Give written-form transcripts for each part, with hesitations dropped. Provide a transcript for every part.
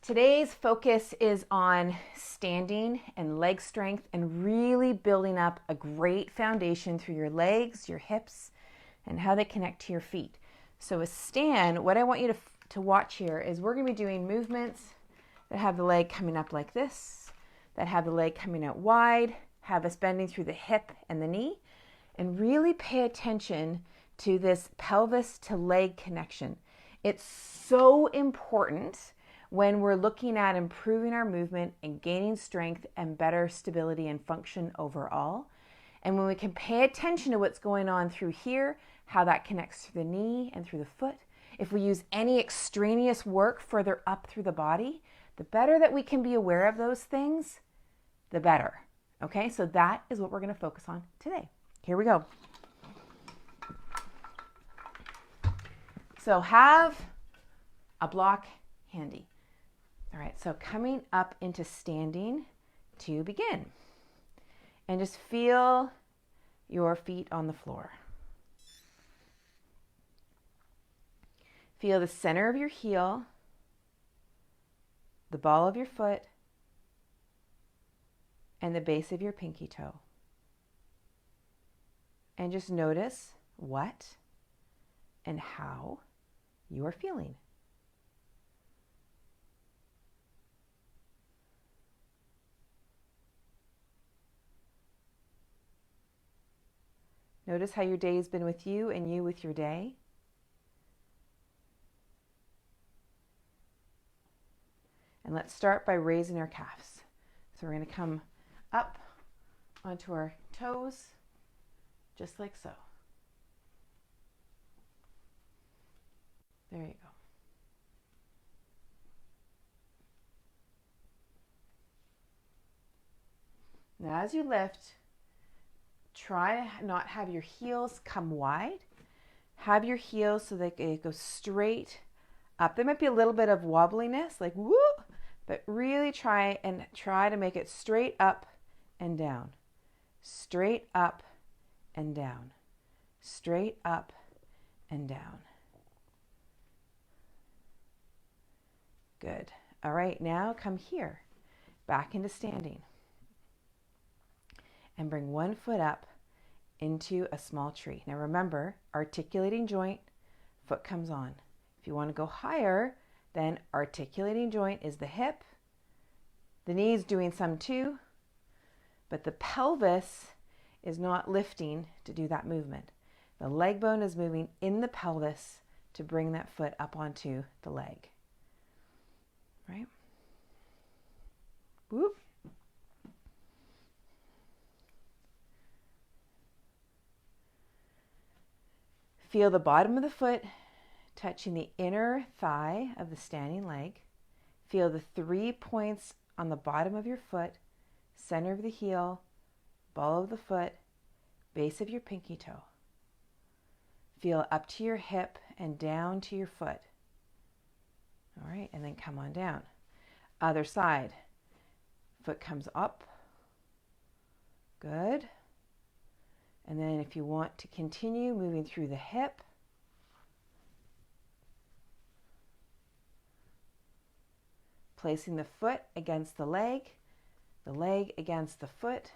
Today's focus is on standing and leg strength and really building up a great foundation through your legs, your hips, and how they connect to your feet. So a stand, what I want you to watch here is we're going to be doing movements that have the leg coming up like this, that have the leg coming out wide, have us bending through the hip and the knee, and really pay attention to this pelvis to leg connection. It's so important when we're looking at improving our movement and gaining strength and better stability and function overall. And when we can pay attention to what's going on through here, how that connects through the knee and through the foot, if we use any extraneous work further up through the body, the better that we can be aware of those things, the better. Okay, so that is what we're going to focus on today. Here we go. So have a block handy. All right, so coming up into standing to begin. And just feel your feet on the floor. Feel the center of your heel, the ball of your foot, and the base of your pinky toe. And just notice what and how you are feeling. Notice how your day has been with you and you with your day. And let's start by raising our calves. So we're going to come up onto our toes, just like so. There you go. Now as you lift, try to not have your heels come wide. Have your heels so that they go straight up. There might be a little bit of wobbliness, like whoop, but really try to make it straight up and down. Straight up and down. Straight up and down. Good. All right, now come here, back into standing. And bring one foot up into a small tree. Now remember, articulating joint, foot comes on. If you want to go higher, then articulating joint is the hip. The knee is doing some too, but the pelvis is not lifting to do that movement. The leg bone is moving in the pelvis to bring that foot up onto the leg. Right? Whoop. Feel the bottom of the foot touching the inner thigh of the standing leg. Feel the 3 points on the bottom of your foot, center of the heel, ball of the foot, base of your pinky toe. Feel up to your hip and down to your foot. All right, and then come on down. Other side. Foot comes up. Good. And then if you want to continue moving through the hip, placing the foot against the leg against the foot,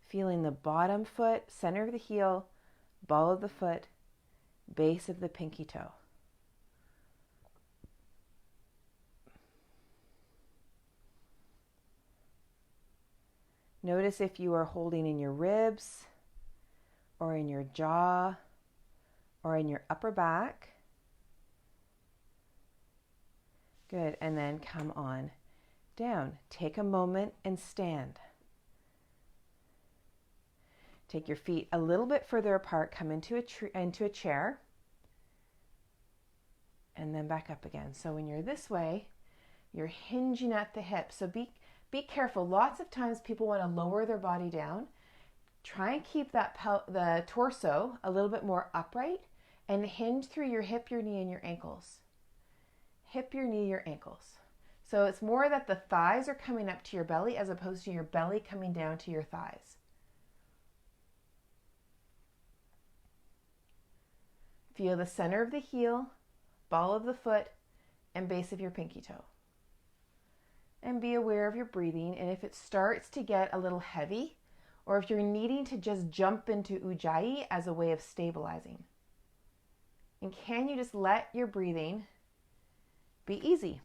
feeling the bottom foot, center of the heel, ball of the foot, base of the pinky toe. Notice if you are holding in your ribs or in your jaw or in your upper back. Good, and then come on down. Take a moment and stand. Take your feet a little bit further apart, come into a chair, and then back up again. So when you're this way, you're hinging at the hip. So be careful. Lots of times people want to lower their body down. Try and keep the torso a little bit more upright and hinge through your hip, your knee, and your ankles. Hip, your knee, your ankles. So it's more that the thighs are coming up to your belly as opposed to your belly coming down to your thighs. Feel the center of the heel, ball of the foot, and base of your pinky toe. And be aware of your breathing, and if it starts to get a little heavy, or if you're needing to just jump into ujjayi as a way of stabilizing. And can you just let your breathing be easy?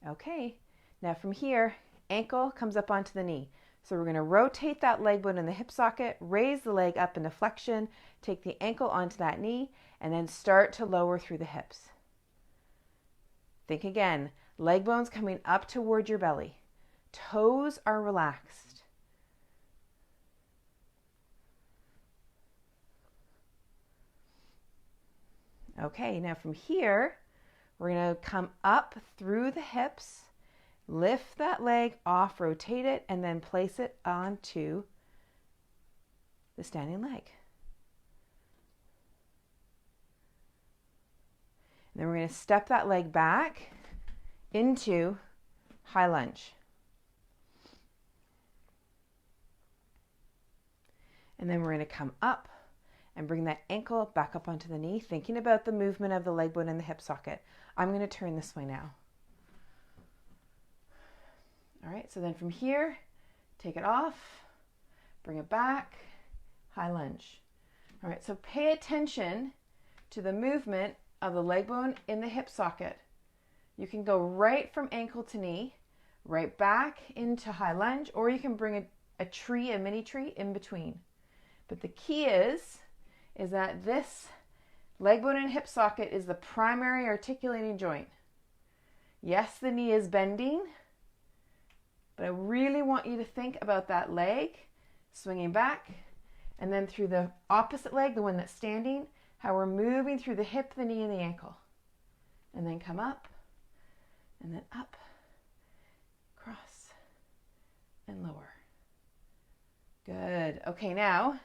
Okay, now from here, ankle comes up onto the knee. So we're going to rotate that leg bone in the hip socket, raise the leg up into flexion, take the ankle onto that knee, and then start to lower through the hips. Think again, leg bones coming up toward your belly. Toes are relaxed. Okay, now from here, we're going to come up through the hips, lift that leg off, rotate it, and then place it onto the standing leg. And then we're going to step that leg back into high lunge. And then we're going to come up and bring that ankle back up onto the knee, thinking about the movement of the leg bone in the hip socket. I'm going to turn this way now. All right, so then from here, take it off, bring it back, high lunge. All right, so pay attention to the movement of the leg bone in the hip socket. You can go right from ankle to knee, right back into high lunge, or you can bring a mini tree in between. But the key is that this leg bone and hip socket is the primary articulating joint. Yes, the knee is bending, but I really want you to think about that leg swinging back, and then through the opposite leg, the one that's standing, how we're moving through the hip, the knee, and the ankle. And then come up, and then up, cross, and lower. Good. Okay, now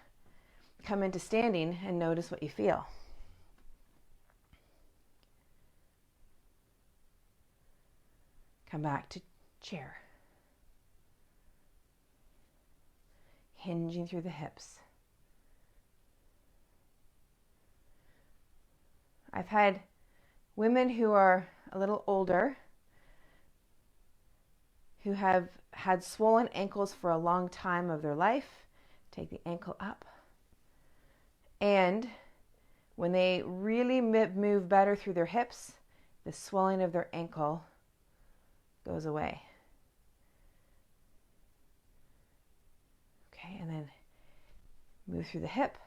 come into standing and notice what you feel. Come back to chair. Hinging through the hips. I've had women who are a little older who have had swollen ankles for a long time of their life. Take the ankle up. And when they really move better through their hips, the swelling of their ankle goes away. Okay, and then move through the hip.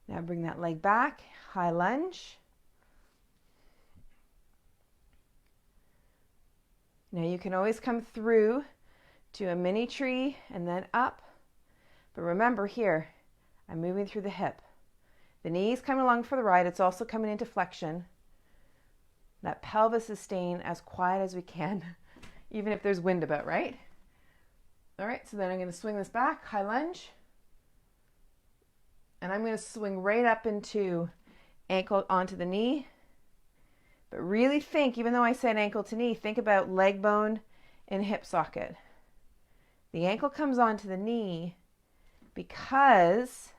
Now bring that leg back, high lunge. Now you can always come through to a mini tree and then up. But remember here, I'm moving through the hip. The knee's coming along for the ride. It's also coming into flexion. That pelvis is staying as quiet as we can, even if there's wind about, right? All right, so then I'm going to swing this back, high lunge. And I'm going to swing right up into ankle onto the knee. But really think, even though I said ankle to knee, think about leg bone and hip socket. The ankle comes onto the knee because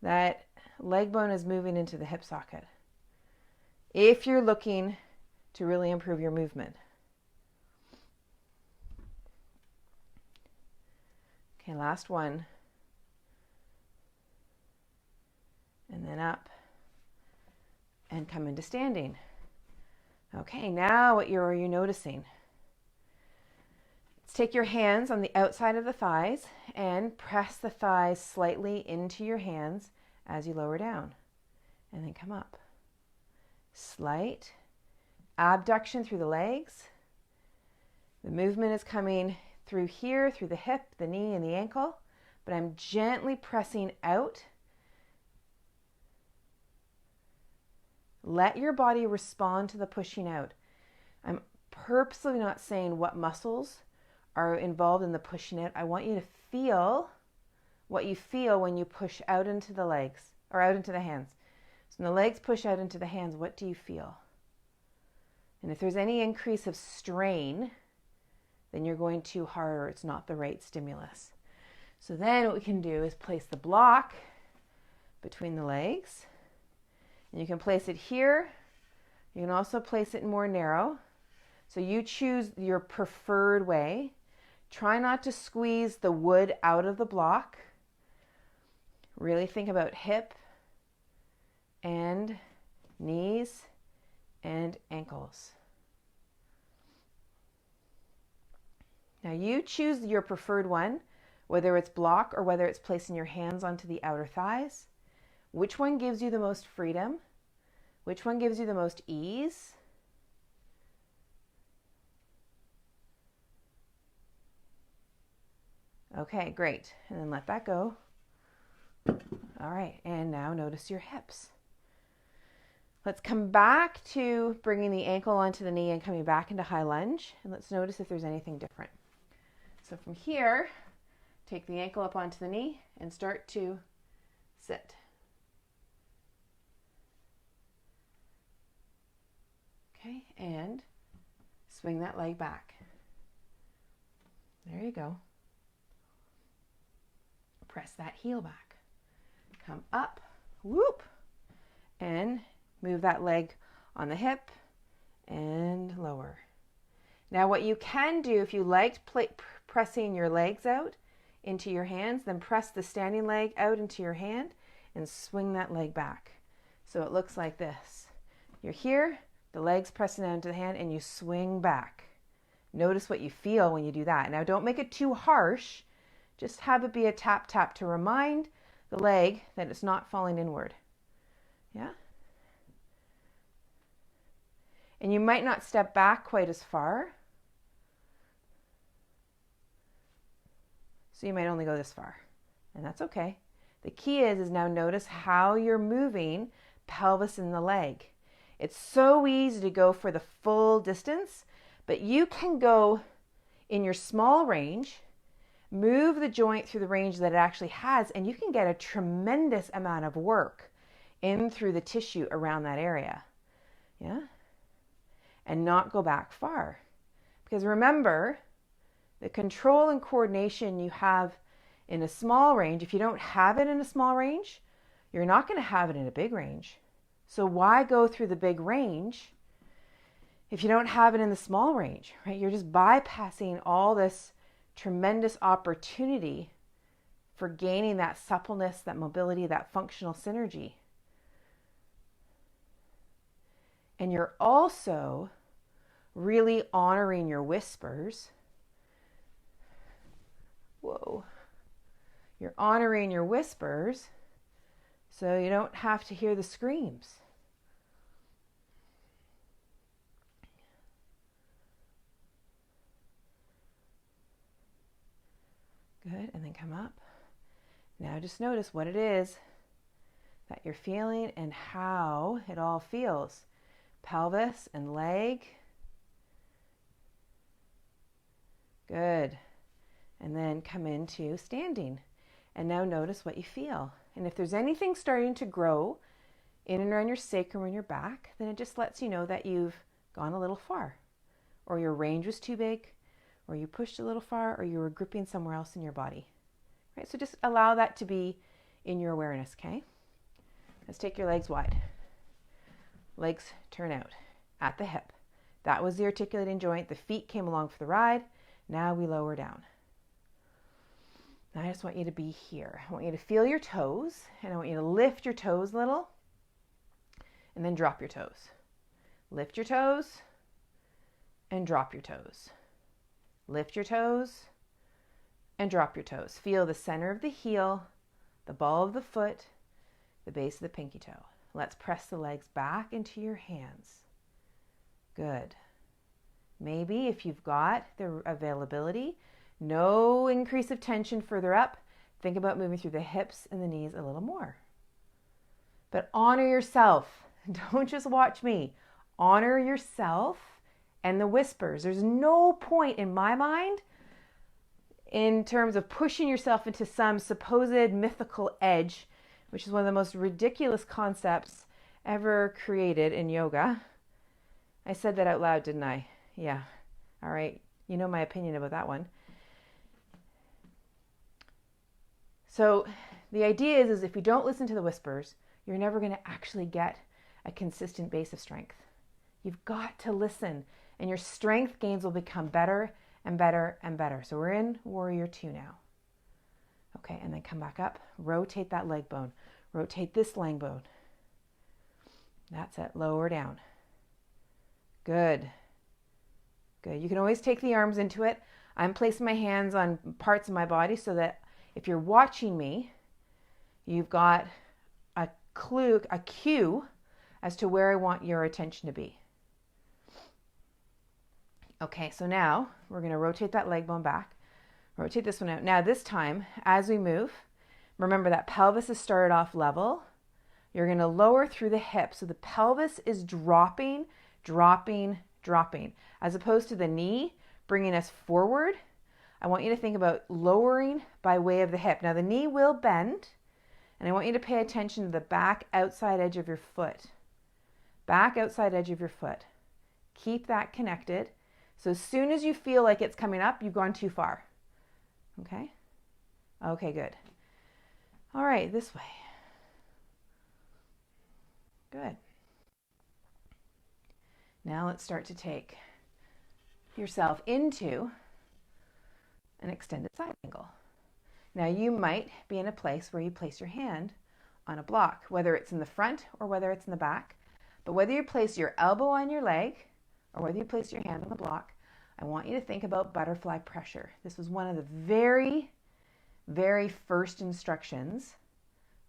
that leg bone is moving into the hip socket. If you're looking to really improve your movement. Okay, last one. And then up and come into standing. Okay, now what are you noticing? Let's take your hands on the outside of the thighs and press the thighs slightly into your hands as you lower down. And then come up. Slight abduction through the legs. The movement is coming through here, through the hip, the knee, and the ankle, but I'm gently pressing out. Let your body respond to the pushing out. I'm purposely not saying what muscles are involved in the pushing out. I want you to feel what you feel when you push out into the legs or out into the hands. So when the legs push out into the hands, what do you feel? And if there's any increase of strain, then you're going too hard or it's not the right stimulus. So then what we can do is place the block between the legs. And you can place it here. You can also place it more narrow. So you choose your preferred way. Try not to squeeze the wood out of the block. Really think about hip and knees and ankles. Now you choose your preferred one, whether it's block or whether it's placing your hands onto the outer thighs. Which one gives you the most freedom? Which one gives you the most ease? Okay, great. And then let that go. All right, and now notice your hips. Let's come back to bringing the ankle onto the knee and coming back into high lunge. And let's notice if there's anything different. So from here, take the ankle up onto the knee and start to sit. Okay, and swing that leg back. There you go. Press that heel back. Come up, whoop, and move that leg on the hip and lower. Now what you can do, if you liked pressing your legs out into your hands, then press the standing leg out into your hand and swing that leg back. So it looks like this. You're here, the leg's pressing down into the hand, and you swing back. Notice what you feel when you do that. Now don't make it too harsh. Just have it be a tap tap to remind the leg that it's not falling inward. Yeah? And you might not step back quite as far. So you might only go this far. And that's okay. The key is now notice how you're moving pelvis and the leg. It's so easy to go for the full distance, but you can go in your small range, move the joint through the range that it actually has, and you can get a tremendous amount of work in through the tissue around that area. Yeah? And not go back far. Because remember, the control and coordination you have in a small range, if you don't have it in a small range, you're not going to have it in a big range. So why go through the big range if you don't have it in the small range, right? You're just bypassing all this tremendous opportunity for gaining that suppleness, that mobility, that functional synergy. And you're also really honoring your whispers. Whoa. You're honoring your whispers so you don't have to hear the screams. Good, and then come up. Now just notice what it is that you're feeling and how it all feels. Pelvis and leg. Good. And then come into standing. And now notice what you feel. And if there's anything starting to grow in and around your sacrum and your back, then it just lets you know that you've gone a little far, or your range was too big, or you pushed a little far, or you were gripping somewhere else in your body. Right? So just allow that to be in your awareness, okay? Let's take your legs wide. Legs turn out at the hip. That was the articulating joint. The feet came along for the ride. Now we lower down. Now I just want you to be here. I want you to feel your toes, and I want you to lift your toes a little, and then drop your toes. Lift your toes, and drop your toes. Lift your toes, and drop your toes. Feel the center of the heel, the ball of the foot, the base of the pinky toe. Let's press the legs back into your hands. Good. Maybe if you've got the availability, no increase of tension further up, think about moving through the hips and the knees a little more. But honor yourself. Don't just watch me. Honor yourself and the whispers. There's no point in my mind in terms of pushing yourself into some supposed mythical edge, which is one of the most ridiculous concepts ever created in yoga. I said that out loud, didn't I? Yeah. All right. You know my opinion about that one. So the idea is if you don't listen to the whispers, you're never going to actually get a consistent base of strength. You've got to listen, and your strength gains will become better and better and better. So we're in warrior 2 now. Okay, and then come back up. Rotate that leg bone. Rotate this leg bone. That's it. Lower down. Good. Good. You can always take the arms into it. I'm placing my hands on parts of my body so that if you're watching me, you've got a cue as to where I want your attention to be. Okay, so now we're going to rotate that leg bone back. Rotate this one out. Now this time, as we move, remember that pelvis is started off level. You're going to lower through the hips. So the pelvis is dropping, dropping, dropping. As opposed to the knee bringing us forward, I want you to think about lowering by way of the hip. Now the knee will bend, and I want you to pay attention to the back outside edge of your foot. Back outside edge of your foot. Keep that connected. So as soon as you feel like it's coming up, you've gone too far. Okay? Okay, good. All right, this way. Good. Now let's start to take yourself into an extended side angle. Now you might be in a place where you place your hand on a block, whether it's in the front or whether it's in the back. But whether you place your elbow on your leg or whether you place your hand on the block, I want you to think about butterfly pressure. This was one of the very, very first instructions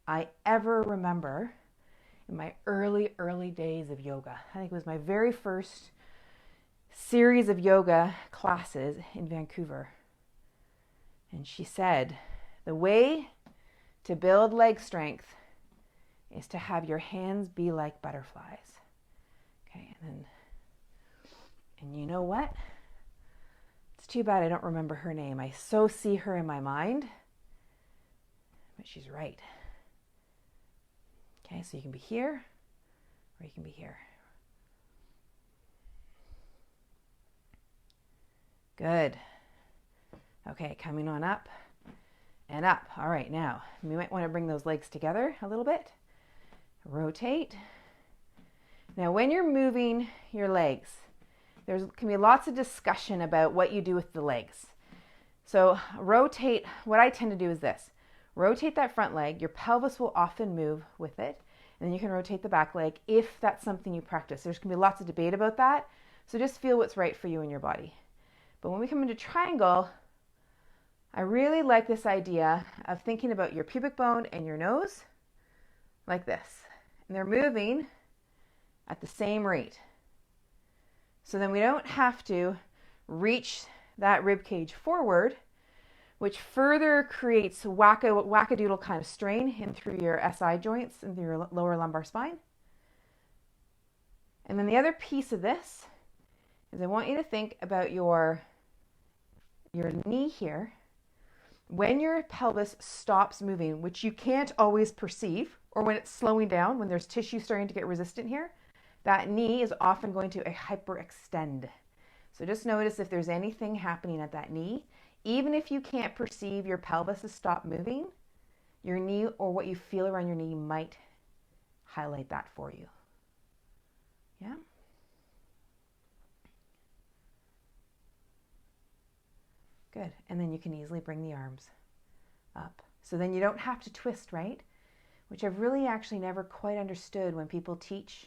I ever remember in my early days of yoga. I think it was my very first series of yoga classes in Vancouver. And she said, the way to build leg strength is to have your hands be like butterflies. Okay, and you know what? It's too bad I don't remember her name. I so see her in my mind, but she's right. Okay, so you can be here or you can be here. Good. Okay, coming on up and up. All right, now you might want to bring those legs together a little bit. Rotate. Now when you're moving your legs, there can be lots of discussion about what you do with the legs. So rotate, what I tend to do is this. Rotate that front leg. Your pelvis will often move with it. And then you can rotate the back leg if that's something you practice. There's going to be lots of debate about that. So just feel what's right for you and your body. But when we come into triangle, I really like this idea of thinking about your pubic bone and your nose like this. And they're moving at the same rate. So then we don't have to reach that rib cage forward, which further creates wackadoodle kind of strain in through your SI joints and through your lower lumbar spine. And then the other piece of this is I want you to think about your knee here. When your pelvis stops moving, which you can't always perceive, or when it's slowing down, when there's tissue starting to get resistant here, that knee is often going to hyperextend. So just notice if there's anything happening at that knee. Even if you can't perceive your pelvis has stopped moving, your knee or what you feel around your knee might highlight that for you. Yeah? Good. And then you can easily bring the arms up. So then you don't have to twist, right? Which I've really actually never quite understood when people teach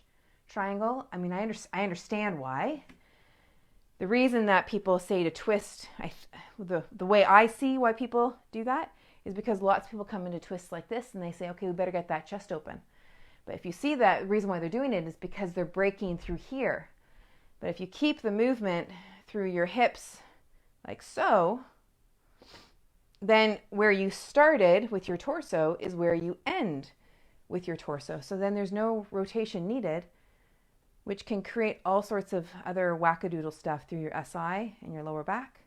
triangle. I mean, I understand why. The reason that people say to twist, the way I see why people do that is because lots of people come into twists like this and they say, okay, we better get that chest open. But if you see that, the reason why they're doing it is because they're breaking through here. But if you keep the movement through your hips like so, then where you started with your torso is where you end with your torso. So then there's no rotation needed, which can create all sorts of other wackadoodle stuff through your SI and your lower back.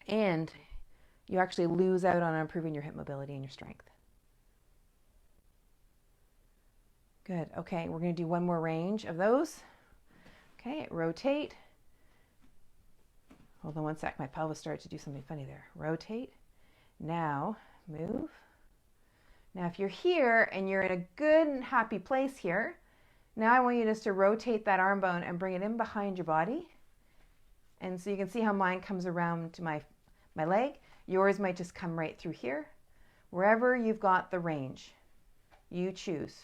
And you actually lose out on improving your hip mobility and your strength. Good. Okay, we're going to do one more range of those. Okay, rotate. Hold on one sec. My pelvis started to do something funny there. Rotate. Now move. Now if you're here and you're in a good and happy place here, now I want you just to rotate that arm bone and bring it in behind your body. And so you can see how mine comes around to my leg. Yours might just come right through here. Wherever you've got the range, you choose.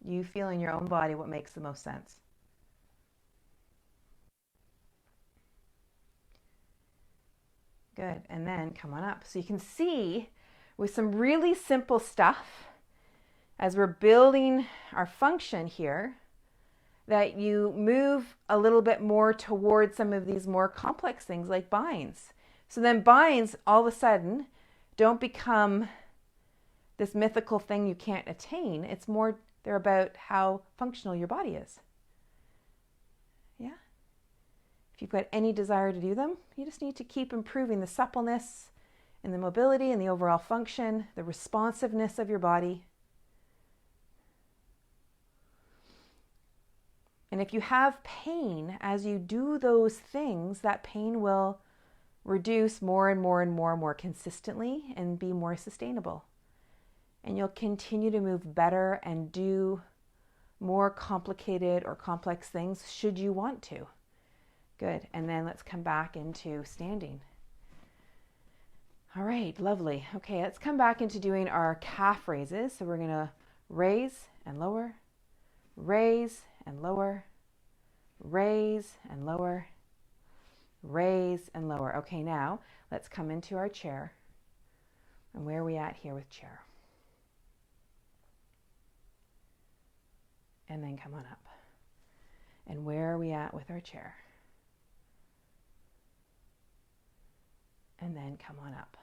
You feel in your own body what makes the most sense. Good, and then come on up. So you can see with some really simple stuff, as we're building our function here, that you move a little bit more towards some of these more complex things like binds. So then binds all of a sudden don't become this mythical thing you can't attain. It's more, they're about how functional your body is. Yeah? If you've got any desire to do them, you just need to keep improving the suppleness and the mobility and the overall function, the responsiveness of your body. And if you have pain as you do those things, that pain will reduce more and more and more and more consistently and be more sustainable. And you'll continue to move better and do more complicated or complex things should you want to. Good. And then let's come back into standing. All right, lovely. Okay, let's come back into doing our calf raises. So we're going to raise and lower, raise and lower, raise and lower, raise and lower. Okay, now let's come into our chair. And where are we at here with chair? And then come on up. And where are we at with our chair? And then come on up.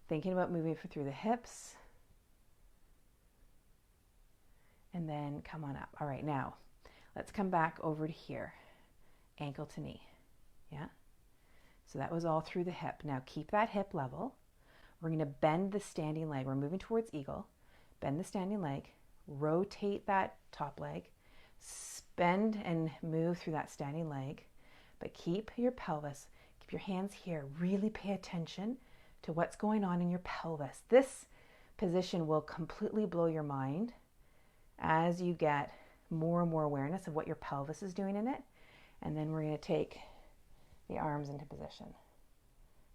Thinking about moving through the hips. And then come on up. All right, now let's come back over to here. Ankle to knee. Yeah? So that was all through the hip. Now keep that hip level. We're going to bend the standing leg. We're moving towards eagle. Bend the standing leg. Rotate that top leg. Bend and move through that standing leg. But keep your pelvis. Keep your hands here. Really pay attention to what's going on in your pelvis. This position will completely blow your mind as you get more and more awareness of what your pelvis is doing in it. And then we're going to take the arms into position.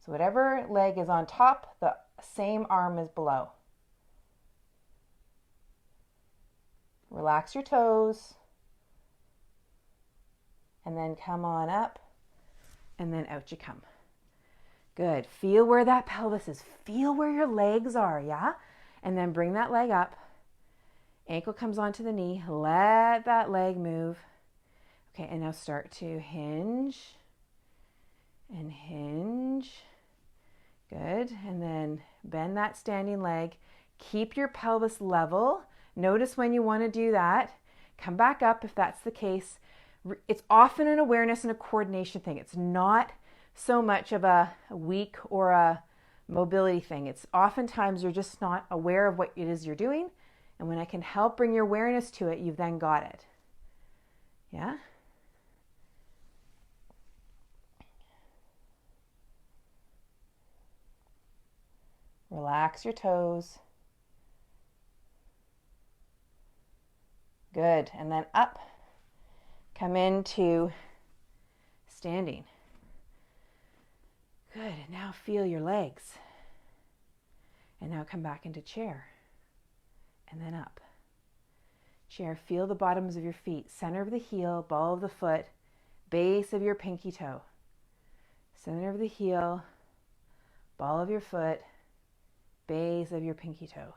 So whatever leg is on top, the same arm is below. Relax your toes. And then come on up. And then out you come. Good. Feel where that pelvis is. Feel where your legs are, yeah? And then bring that leg up. Ankle comes onto the knee. Let that leg move. Okay, and now start to hinge. And hinge. Good. And then bend that standing leg. Keep your pelvis level. Notice when you want to do that. Come back up if that's the case. It's often an awareness and a coordination thing. It's not so much of a weak or a mobility thing. It's oftentimes you're just not aware of what it is you're doing. And when I can help bring your awareness to it, you've then got it. Yeah? Relax your toes. Good. And then up. Come into standing. Good. And now feel your legs. And now come back into chair. And then up. Chair. Feel the bottoms of your feet. Center of the heel, ball of the foot, base of your pinky toe. Center of the heel, ball of your foot, base of your pinky toe.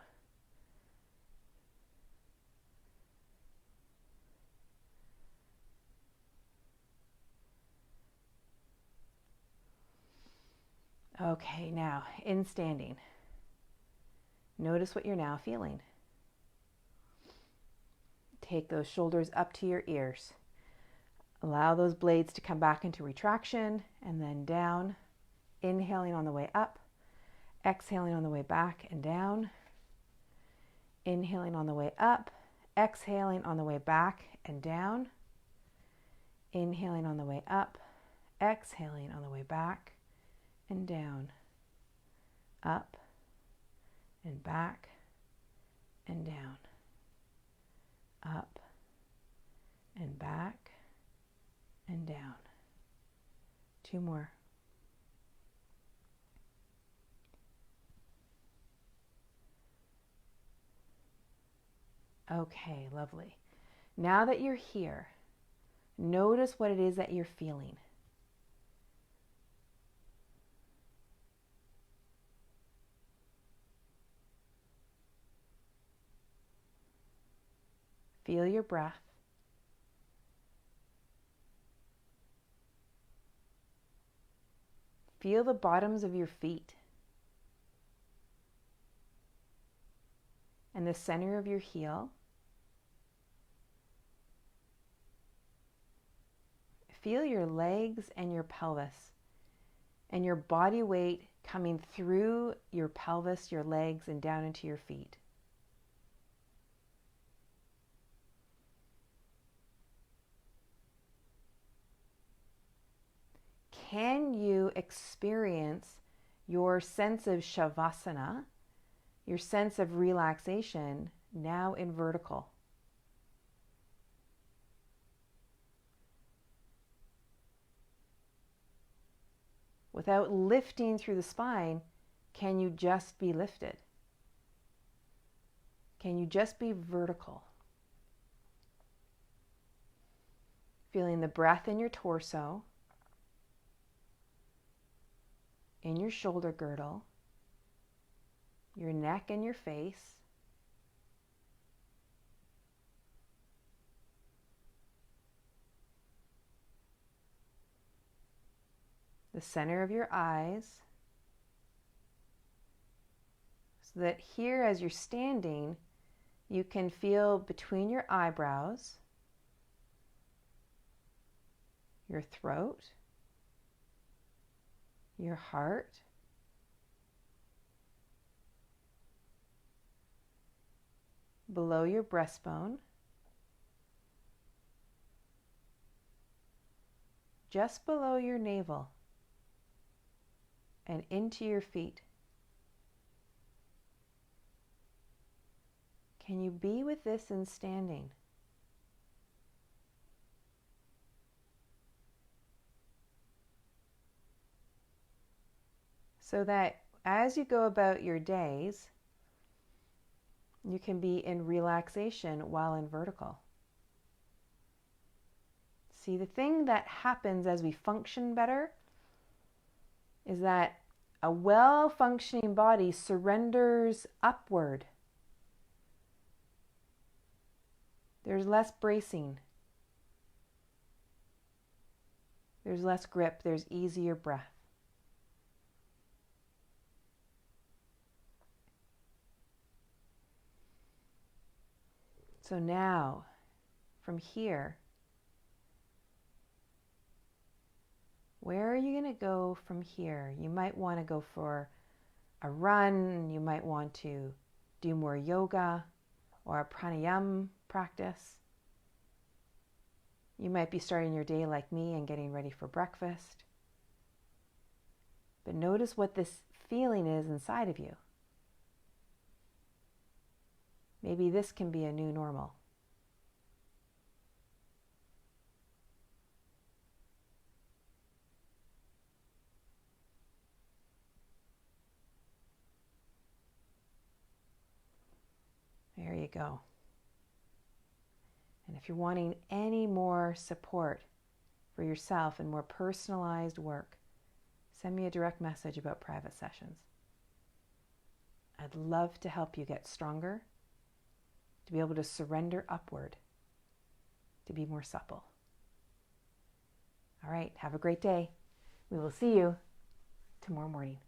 Okay, now in standing, notice what you're now feeling. Take those shoulders up to your ears. Allow those blades to come back into retraction and then down. Inhaling on the way up, exhaling on the way back and down. Inhaling on the way up, exhaling on the way back and down. Inhaling on the way up, exhaling on the way back and down, up and back and down, up and back and down. 2 more. Okay, lovely. Now that you're here, notice what it is that you're feeling. Feel your breath. Feel the bottoms of your feet and the center of your heel. Feel your legs and your pelvis and your body weight coming through your pelvis, your legs, and down into your feet. Can you experience your sense of shavasana, your sense of relaxation, now in vertical? Without lifting through the spine, can you just be lifted? Can you just be vertical? Feeling the breath in your torso, in your shoulder girdle, your neck and your face. The center of your eyes, so that here as you're standing, you can feel between your eyebrows, your throat, your heart, below your breastbone, just below your navel, and into your feet. Can you be with this in standing? So that as you go about your days, you can be in relaxation while in vertical. See, the thing that happens as we function better is that a well-functioning body surrenders upward. There's less bracing. There's less grip. There's easier breath. So now, from here, where are you going to go from here? You might want to go for a run. You might want to do more yoga or a pranayama practice. You might be starting your day like me and getting ready for breakfast. But notice what this feeling is inside of you. Maybe this can be a new normal. There you go. And if you're wanting any more support for yourself and more personalized work, send me a direct message about private sessions. I'd love to help you get stronger, to be able to surrender upward, to be more supple. All right, have a great day. We will see you tomorrow morning.